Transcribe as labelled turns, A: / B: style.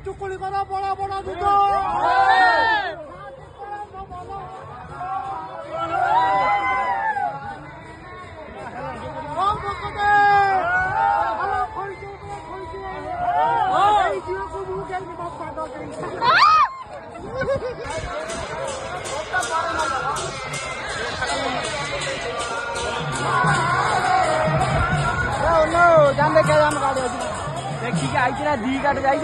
A: টুকুলি করা বড় বড় দুটো जानते क्या जाम काटे देखी के आई दी काट जाई